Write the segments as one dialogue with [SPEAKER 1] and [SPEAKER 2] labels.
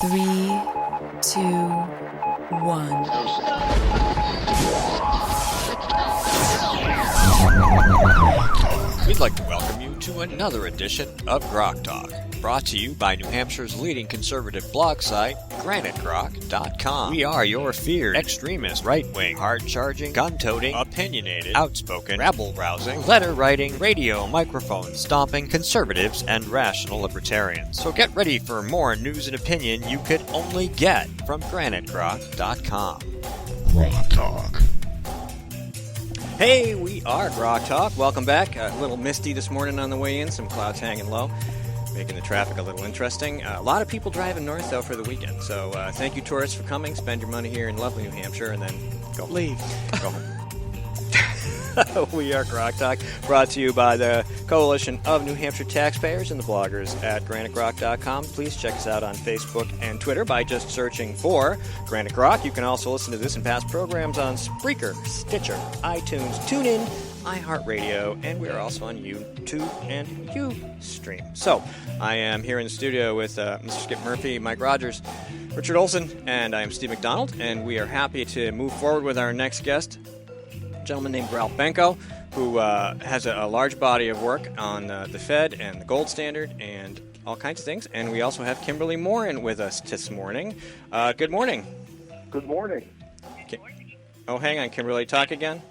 [SPEAKER 1] Three, two, one.
[SPEAKER 2] We'd like to welcome you to another edition of Grok Talk, brought to you by New Hampshire's leading conservative blog site, GraniteGrok.com. We are your feared, extremist, right-wing, hard-charging, gun-toting, opinionated, outspoken, rabble-rousing, letter-writing, radio microphone stomping conservatives and rational libertarians. So get ready for more news and opinion you could only get from GraniteGrok.com.
[SPEAKER 3] Grok Talk.
[SPEAKER 2] Hey, we are Grok Talk. Welcome back. A little misty this morning on the way in, some clouds hanging low, making the traffic a little interesting. A lot of people driving north, though, for the weekend. So thank you, tourists, for coming. Spend your money here in lovely New Hampshire, and then go
[SPEAKER 4] leave.
[SPEAKER 2] Go home. We are Grok Talk, brought to you by the Coalition of New Hampshire Taxpayers and the bloggers at GraniteGrok.com. Please check us out on Facebook and Twitter by just searching for Granite Grok. You can also listen to this and past programs on Spreaker, Stitcher, iTunes, TuneIn, iHeartRadio, and we are also on YouTube and Ustream. So, I am here in the studio with Mr. Skip Murphy, Mike Rogers, Richard Olson, and I am Steve McDonald, and we are happy to move forward with our next guest, a gentleman named Ralph Benko, who has a large body of work on the Fed and the gold standard and all kinds of things. And we also have Kimberly Morin with us this morning. Good morning.
[SPEAKER 5] Good morning.
[SPEAKER 2] Oh, hang on, Kimberly. Talk again.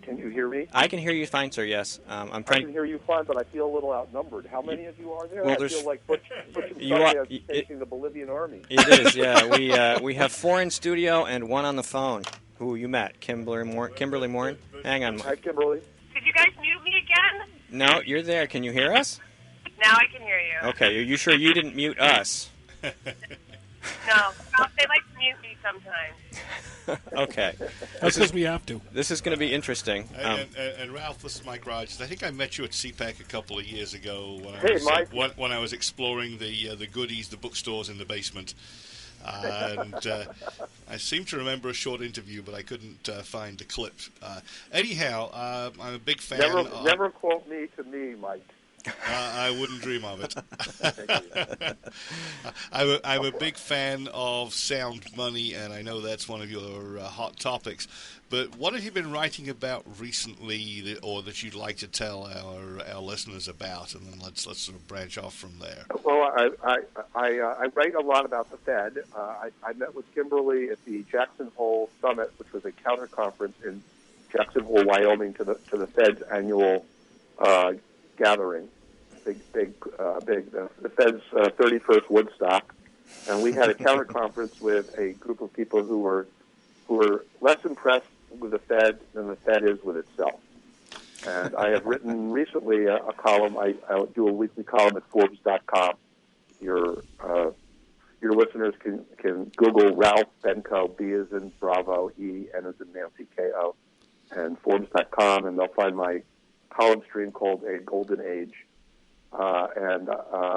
[SPEAKER 5] Can you hear me?
[SPEAKER 2] I can hear you fine, sir, yes.
[SPEAKER 5] I can hear you fine, but I feel a little outnumbered. How many of you are there?
[SPEAKER 2] Well,
[SPEAKER 5] I feel like Butch is facing the Bolivian army.
[SPEAKER 2] It is, yeah. We have 4 in studio and 1 on the phone. Who you met? Kimberly Morin? Hang on.
[SPEAKER 5] Hi, Kimberly.
[SPEAKER 6] Did you guys mute me again?
[SPEAKER 2] No, you're there. Can you hear us?
[SPEAKER 6] Now I can hear you.
[SPEAKER 2] Okay, are you sure you didn't mute us?
[SPEAKER 6] No. Well, they like to mute me sometimes.
[SPEAKER 2] Okay.
[SPEAKER 4] That's because we have to.
[SPEAKER 2] This is going to be interesting.
[SPEAKER 3] And Ralph, this is Mike Rogers. I think I met you at CPAC a couple of years ago when I was exploring the goodies, the bookstores in the basement. And I seem to remember a short interview, but I couldn't find the clip. Anyhow, I'm a big fan.
[SPEAKER 5] Never quote me to me, Mike.
[SPEAKER 3] I wouldn't dream of it. I'm a big fan of sound money, and I know that's one of your hot topics. But what have you been writing about recently, or that you'd like to tell our listeners about? And then let's sort of branch off from there.
[SPEAKER 5] Well, I write a lot about the Fed. I met with Kimberly at the Jackson Hole Summit, which was a counter conference in Jackson Hole, Wyoming, to the Fed's annual gathering, the Fed's 31st Woodstock, and we had a counter conference with a group of people who were less impressed with the Fed than the Fed is with itself. And I have written recently a column. I do a weekly column at Forbes.com. Your listeners can Google Ralph Benko, B as in Bravo, E, N as in Nancy, K-O, and Forbes.com, and they'll find my column stream called A Golden Age. And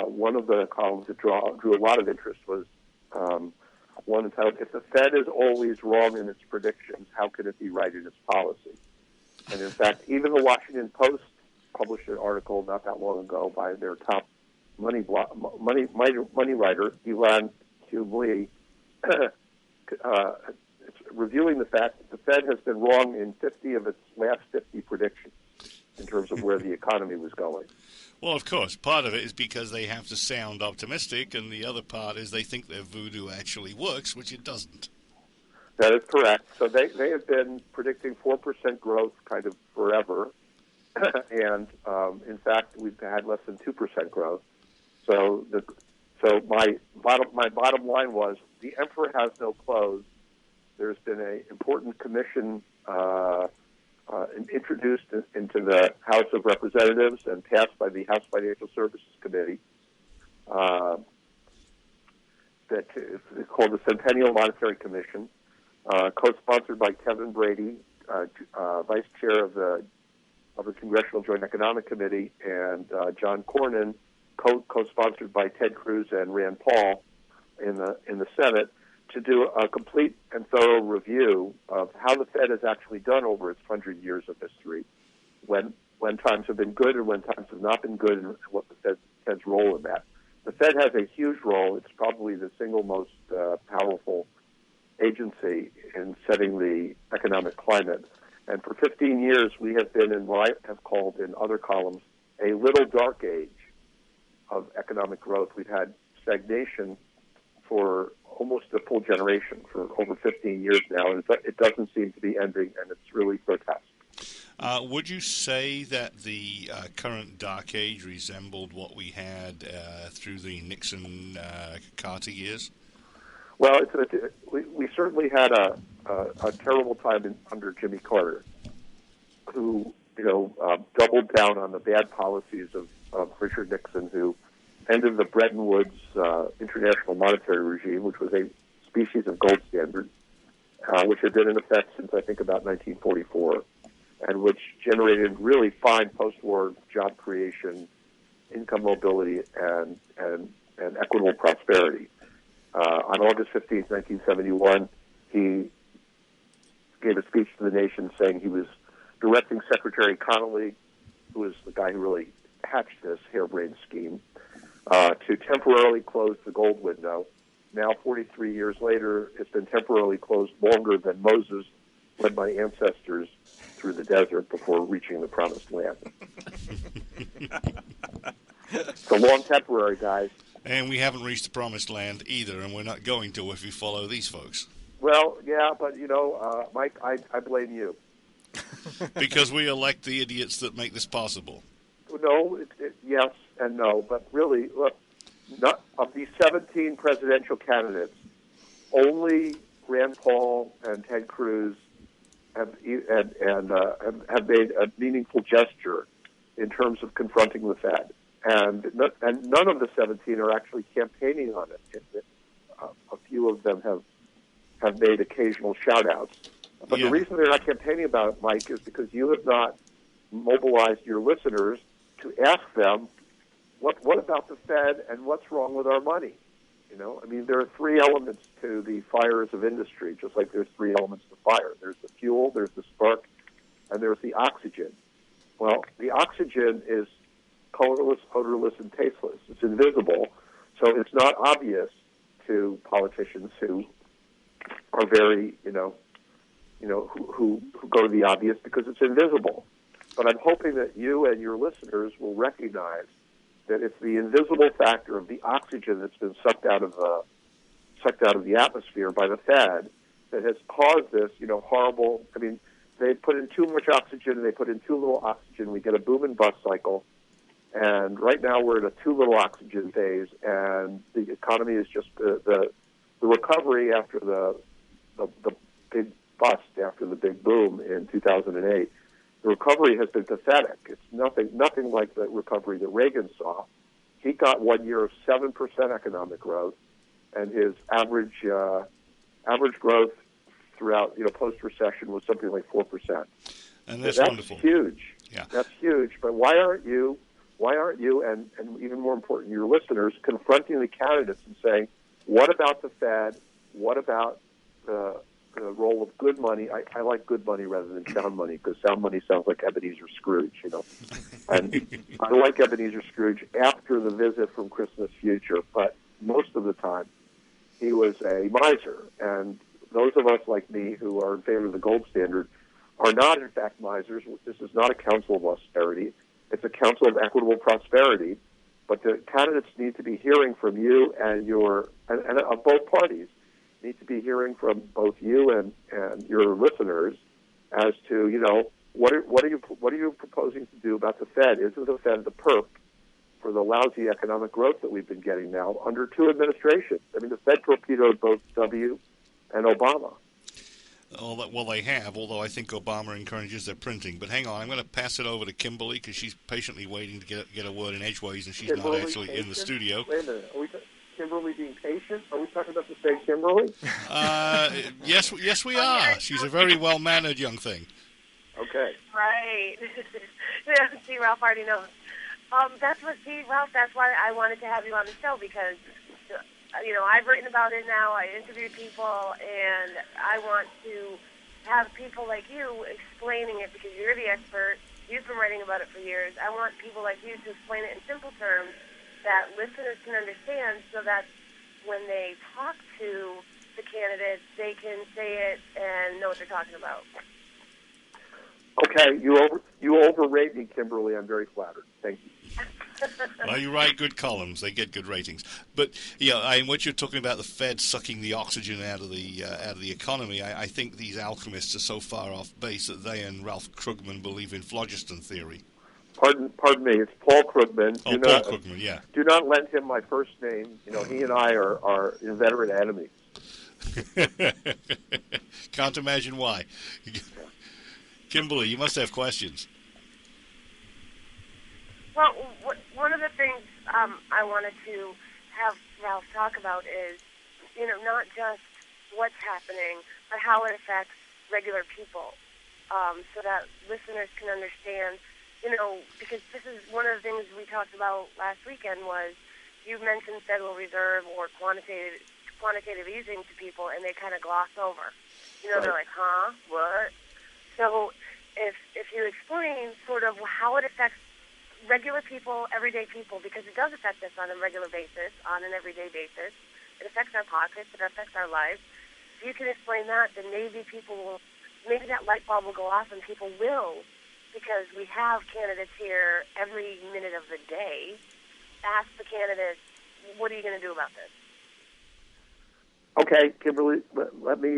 [SPEAKER 5] one of the columns that drew a lot of interest was one entitled, "If the Fed is always wrong in its predictions, how can it be right in its policy?" And in fact, even the Washington Post published an article not that long ago by their top money writer, Ilan Lee, reviewing the fact that the Fed has been wrong in 50 of its last 50 predictions in terms of where the economy was going.
[SPEAKER 3] Well, of course, part of it is because they have to sound optimistic, and the other part is they think their voodoo actually works, which it doesn't.
[SPEAKER 5] That is correct. So they have been predicting 4% growth kind of forever, and in fact, we've had less than 2% growth. So my bottom line was, the emperor has no clothes. There's been an important commission introduced into the House of Representatives and passed by the House Financial Services Committee that is called the Centennial Monetary Commission, co-sponsored by Kevin Brady, Vice Chair of the Congressional Joint Economic Committee, and John Cornyn, co-sponsored by Ted Cruz and Rand Paul in the Senate, to do a complete and thorough review of how the Fed has actually done over its 100 years of history, when times have been good and when times have not been good, and what the Fed's role in that. the Fed has a huge role. It's probably the single most powerful agency in setting the economic climate. And for 15 years, we have been in what I have called in other columns a little dark age of economic growth. We've had stagnation for almost a full generation, for over 15 years now, and it doesn't seem to be ending, and it's really grotesque.
[SPEAKER 3] Would you say that the current dark age resembled what we had through the Nixon-Carter years?
[SPEAKER 5] Well, we certainly had a terrible time under Jimmy Carter, who doubled down on the bad policies of Richard Nixon, who ended the Bretton Woods international monetary regime, which was a species of gold standard, which had been in effect since I think about 1944, and which generated really fine post-war job creation, income mobility, and equitable prosperity. On August 15th, 1971, he gave a speech to the nation saying he was directing Secretary Connolly, who was the guy who really hatched this harebrained scheme, to temporarily close the gold window. Now, 43 years later, it's been temporarily closed longer than Moses led my ancestors through the desert before reaching the promised land. It's a long temporary, guys.
[SPEAKER 3] And we haven't reached the promised land either, and we're not going to if we follow these folks.
[SPEAKER 5] Well, yeah, but, Mike, I blame you.
[SPEAKER 3] Because we elect the idiots that make this possible.
[SPEAKER 5] No, yes and no, but really, look, of these 17 presidential candidates, only Rand Paul and Ted Cruz have made a meaningful gesture in terms of confronting the Fed, and none of the 17 are actually campaigning on it. A few of them have made occasional shout-outs. But the reason they're not campaigning about it, Mike, is because you have not mobilized your listeners to ask them, what about the Fed and what's wrong with our money? There are three elements to the fires of industry, just like there's three elements to fire. There's the fuel, there's the spark, and there's the oxygen. Well, the oxygen is colorless, odorless, and tasteless. It's invisible, so it's not obvious to politicians who are very, who go to the obvious because it's invisible. But I'm hoping that you and your listeners will recognize that it's the invisible factor of the oxygen that's been sucked out of the atmosphere by the Fed that has caused this, horrible. They put in too much oxygen and they put in too little oxygen. We get a boom and bust cycle, and right now we're in a too little oxygen phase, and the economy is just the recovery after the big bust after the big boom in 2008. The recovery has been pathetic. It's nothing like the recovery that Reagan saw. He got 1 year of 7% economic growth, and his average growth throughout post-recession was something like 4%.
[SPEAKER 3] And that's wonderful.
[SPEAKER 5] Huge.
[SPEAKER 3] Yeah,
[SPEAKER 5] that's huge. But why aren't you, and even more important, your listeners, confronting the candidates and saying, what about the Fed? What about the role of good money? I like good money rather than sound money, because sound money sounds like Ebenezer Scrooge, And I like Ebenezer Scrooge after the visit from Christmas Future, but most of the time he was a miser. And those of us like me who are in favor of the gold standard are not, in fact, misers. This is not a council of austerity. It's a council of equitable prosperity. But the candidates need to be hearing from you and of both parties, need to be hearing from both you and your listeners as to, what are you proposing to do about the Fed? Isn't the Fed the perp for the lousy economic growth that we've been getting now under two administrations? The Fed torpedoed both W and Obama.
[SPEAKER 3] Well, they have, although I think Obama encourages their printing. But hang on, I'm going to pass it over to Kimberly because she's patiently waiting to get a word in edgeways, and she's not actually in the studio.
[SPEAKER 5] Wait a minute. Kimberly being patient? Are we talking about the same Kimberly?
[SPEAKER 3] Yes, we are. She's a very well-mannered young thing.
[SPEAKER 5] Okay.
[SPEAKER 6] Right. See, Ralph already knows. Ralph, that's why I wanted to have you on the show, because, I've written about it now. I interviewed people, and I want to have people like you explaining it, because you're the expert. You've been writing about it for years. I want people like you to explain it in simple terms that listeners can understand, so that when they talk to the candidates, they can say it and know what they're talking about.
[SPEAKER 5] Okay, you overrate me, Kimberly. I'm very flattered. Thank you.
[SPEAKER 3] Well, you write good columns; they get good ratings. But what you're talking about, the Fed sucking the oxygen out of the economy, I think these alchemists are so far off base that they and Ralph Krugman believe in phlogiston theory.
[SPEAKER 5] Pardon me. It's Paul Krugman.
[SPEAKER 3] Paul Krugman. Yeah.
[SPEAKER 5] Do not lend him my first name. He and I are inveterate enemies.
[SPEAKER 3] Can't imagine why. Kimberly, you must have questions.
[SPEAKER 6] Well, one of the things I wanted to have Ralph talk about is, not just what's happening, but how it affects regular people, so that listeners can understand, because this is one of the things we talked about last weekend was you mentioned Federal Reserve or quantitative easing to people, and they kind of gloss over. Right. They're like, huh, what? So if you explain sort of how it affects regular people, everyday people, because it does affect us on a regular basis, on an everyday basis. It affects our pockets. It affects our lives. If you can explain that, then maybe that light bulb will go off, and people will, because we have candidates here every minute of the day. Ask the candidates, what are you going to do about this?
[SPEAKER 5] Okay, Kimberly, let me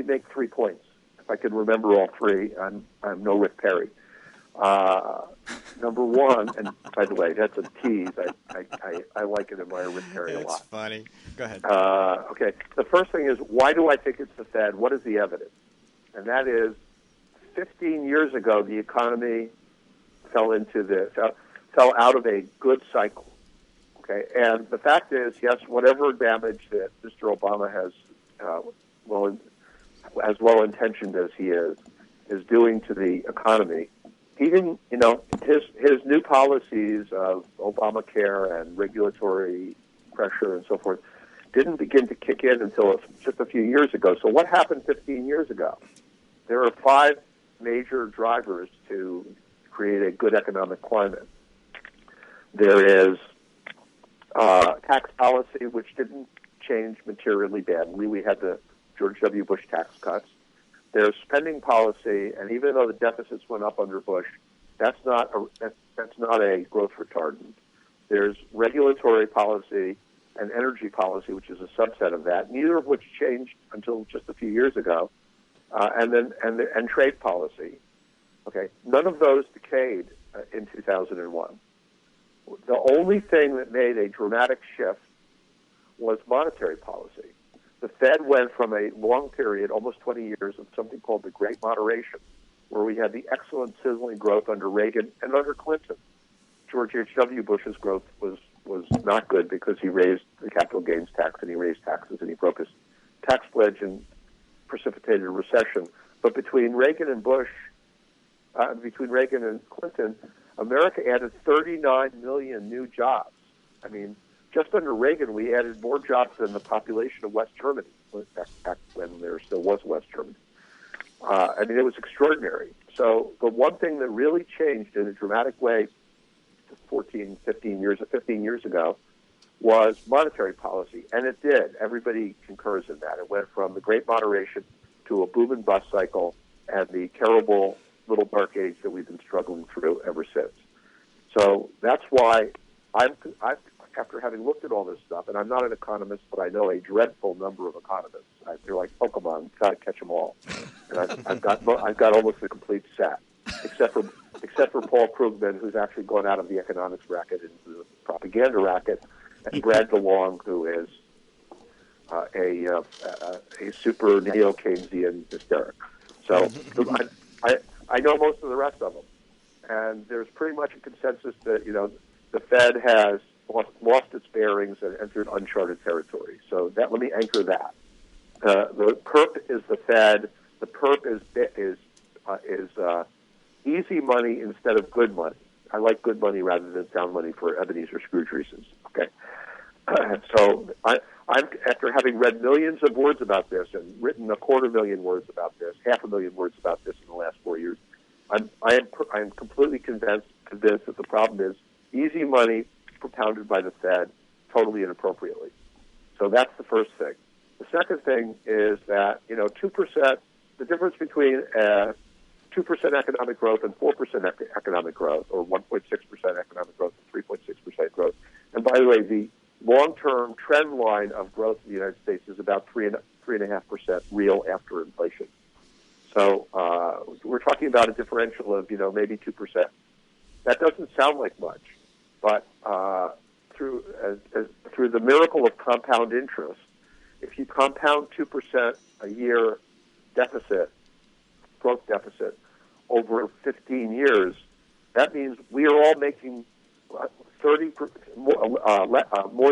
[SPEAKER 5] make 3 points. If I can remember all three, I'm no Rick Perry. Number one, and by the way, that's a tease. I like and admire Rick Perry a lot.
[SPEAKER 2] That's funny. Go ahead.
[SPEAKER 5] Okay. The first thing is, why do I think it's the Fed? What is the evidence? And that is, 15 years ago, the economy fell out of a good cycle. Okay. And the fact is, yes, whatever damage that Mr. Obama has, as well intentioned as he is doing to the economy. He didn't, his new policies of Obamacare and regulatory pressure and so forth didn't begin to kick in until just a few years ago. So what happened 15 years ago? There are 5 major drivers to create a good economic climate. There is tax policy, which didn't change materially badly. We had the George W. Bush tax cuts. There's spending policy, and even though the deficits went up under Bush, that's not a growth retardant. There's regulatory policy and energy policy, which is a subset of that, neither of which changed until just a few years ago, and trade policy. Okay, none of those decayed in 2001. The only thing that made a dramatic shift was monetary policy. The Fed went from a long period, almost 20 years, of something called the Great Moderation, where we had the excellent sizzling growth under Reagan and under Clinton. George H.W. Bush's growth was not good because he raised the capital gains tax and he raised taxes and he broke his tax pledge and precipitated a recession. But between Reagan and Clinton, America added 39 million new jobs. I mean, just under Reagan, we added more jobs than the population of West Germany, back when there still was West Germany. It was extraordinary. So the one thing that really changed in a dramatic way 15 years ago was monetary policy, and it did. Everybody concurs in that. It went from the Great Moderation to a boom and bust cycle and the terrible little dark age that we've been struggling through ever since. So that's why I've after having looked at all this stuff, and I'm not an economist, but I know a dreadful number of economists. They're like Pokemon, got to catch them all. And I've got almost a complete set, except for Paul Krugman, who's actually gone out of the economics racket into the propaganda racket, and Brad DeLong, who is a super neo-Keynesian hysteric. So I know most of the rest of them, and there's pretty much a consensus that the Fed has lost its bearings and entered uncharted territory. So let me anchor that. The perp is the Fed. The perp is easy money instead of good money. I like good money rather than sound money for Ebenezer Scrooge reasons. Okay. So I'm after having read millions of words about this and written 250,000 words about this, 500,000 words about this in the last 4 years, I'm completely convinced that the problem is easy money propounded by the Fed totally inappropriately. So that's the first thing. The second thing is that, 2%, the difference between 2% economic growth and 4% economic growth, or 1.6% economic growth and 3.6% growth. And by the way, the long-term trend line of growth in the United States is about 3.5% real after inflation. So we're talking about a differential of, maybe 2%. That doesn't sound like much, but through the miracle of compound interest, if you compound 2% a year growth deficit, over 15 years, that means we are all making more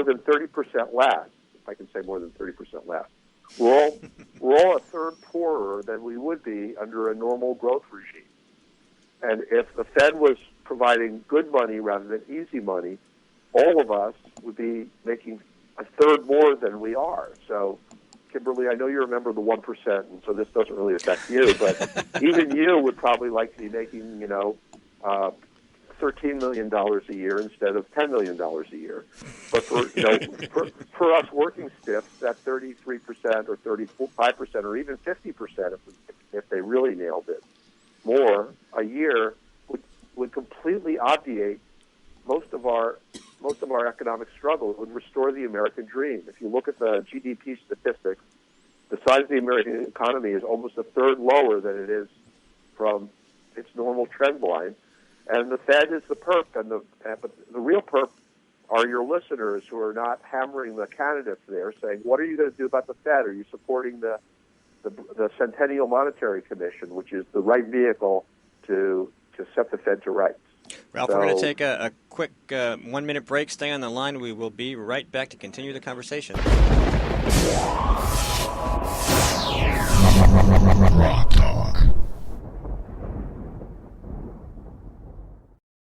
[SPEAKER 5] than 30% less. If I can say more than 30% less, we're all a third poorer than we would be under a normal growth regime. And if the Fed was providing good money rather than easy money, all of us would be making a third more than we are. So, Kimberly, I know you remember the 1%, and so this doesn't really affect you, but even you would probably like to be making, $13 million a year instead of $10 million a year. But for us working stiffs, that 33% or 35% or even 50%, if they really nailed it, more a year would completely obviate most of our economic struggle. It would restore the American dream. If you look at the GDP statistics, the size of the American economy is almost a third lower than it is from its normal trend line. And the Fed is the perp, but the real perp are your listeners who are not hammering the candidates there, saying, "What are you going to do about the Fed? Are you supporting the Centennial Monetary Commission, which is the right vehicle to set the Fed to rights?"
[SPEAKER 2] Ralph, we're going to take a quick 1-minute break. Stay on the line. We will be right back to continue the conversation.